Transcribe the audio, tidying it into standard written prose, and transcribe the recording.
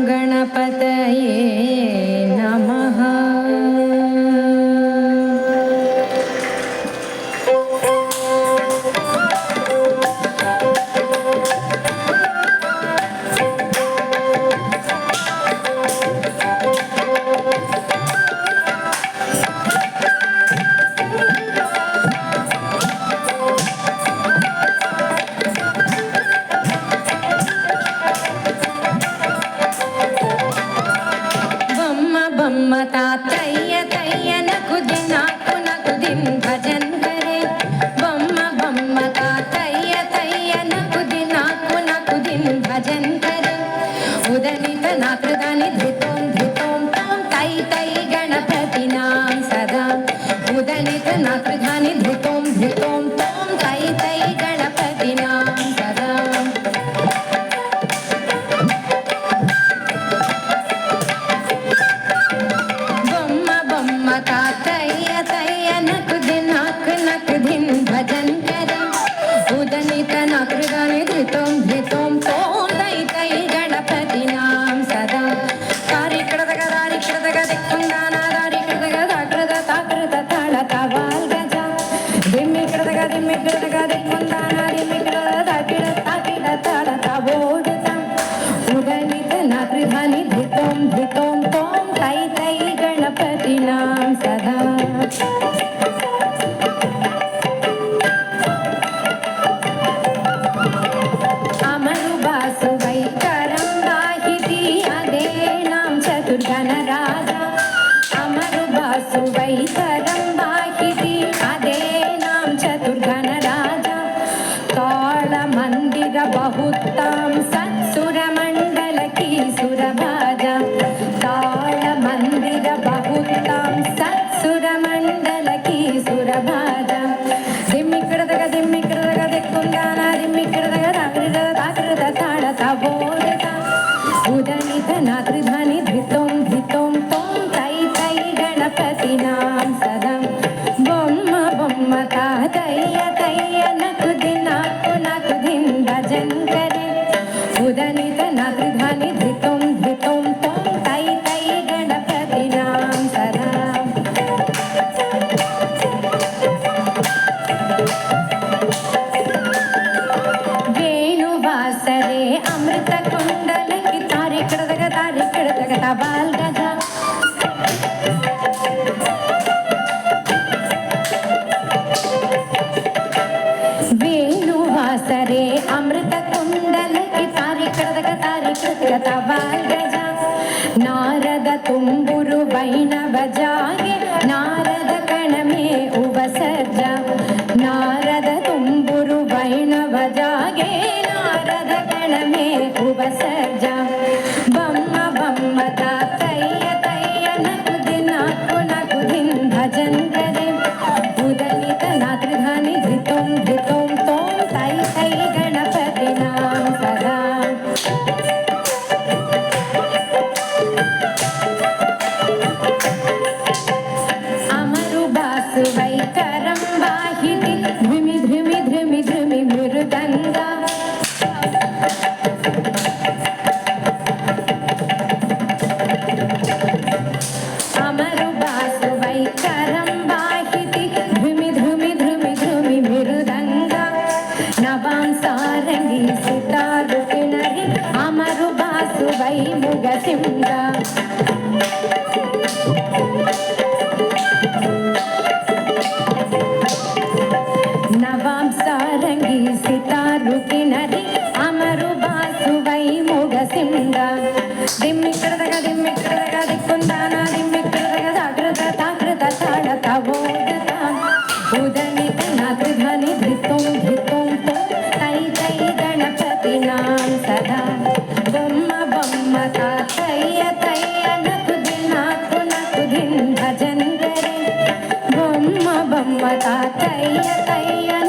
गणपतये नमः। तातय्य तय्य नकुदि नाकु नकुदिं भजन करे बम्म बम्म तातय्य तय्य नकुदि नाकु नकुदिं भजन करे उदनित नाकृदानि धृतों धृतों तां तै तै गणपतिनां सदा उदनित नाकृदानि धृतों धृतों तां तै तै गणपतिनां सदा तातय्य तय्य नकुदि नाकु नकुदिं भजन करे उदनित नाकृदानि धृतों धृतों तों तै तै गणपतिनां सदा तारिकृतग तारिकृतग दिक्कुंदाना तारिकृतग ताकृत ताकृत ताळ तवाल गजा दिम्मिकृतग दिम्मिकृतग दिक्कुंदाना दिम्मिकृत ताकृत ताकृत ताळ तवोदता उदनित नाकृदानि धृतों धृतों तों तै तै गणपतिनां सदा अमरुबासु वैकरं वाहिति अदेनां चतुर्गणराजा अमरुबासु वैकरं वाहिति अदेनां चतुर्गणराजा तालमन्दिर बहुत्तां सत्सुरमण्डल की सुरभाजा तालमन्दिर बहुत्तां सत्सुरमण्डल की सुरभाजा दिम्मिकृतग दिम्मिकृतग दिक्कुंदाना दिम्मिकृतग ताकृत ताकृत ताळ तवोदता उदनित नाकृदानि धृतों धृतों तों तै तै गणपतिनां सदा बम्म बम्म तातय्य तय्य नकुदि नाकु नकुदिं भजन करे उदनित नाकृदानि धृतों धृतों तों तै तै गणपतिनां सदा वेणुवासरे अमृतकुण्डलकि तारिकृतग तारिकृतग तवाल गजा वेणुवासरे अमृतकुण्डलकि तारिकृतग तारिकृतग तवाल गजा नारद तुम्बुरु वैणव जागे नारद कणमे उपसर्जा नारद तुम्बुरु वैणव जागे नारद कणमे उपसर्जा बम्म बम्म तातय्य तय्य नकुदि नाकु नकुदिं भजन करे उदनित नाकृदानि धृतों धृतों तों तै तै गणपतिनां सदा अमरुबासु वैकरं वाहिति ध्रुमि ध्रुमि ध्रुमि ध्रुमि मृदङ्गा अमरुबासु वैकरं वाहिति ध्रुमि ध्रुमि ध्रुमि ध्रुमि मृदङ्गा नवां सारङ्गी सितारु किणरि अमरुबासु वै मुगसिंगा नवां सारङ्गी सितारु किणरि अमरुबासु वै मुगसिंगा दिम्मिकृतग दिम्मिकृतग दिक्कुंदाना दिम्मिकृतग ताकृत ताकृत ताळ तवोदता उदनित नाकृदानि धृतों धृतों तों तै तै गणपतिनां सदा बम्म बम्म तातय्य तय्य नकुदि नाकु नकुदिं भजन करे बम्म बम्म तातय्य तय्य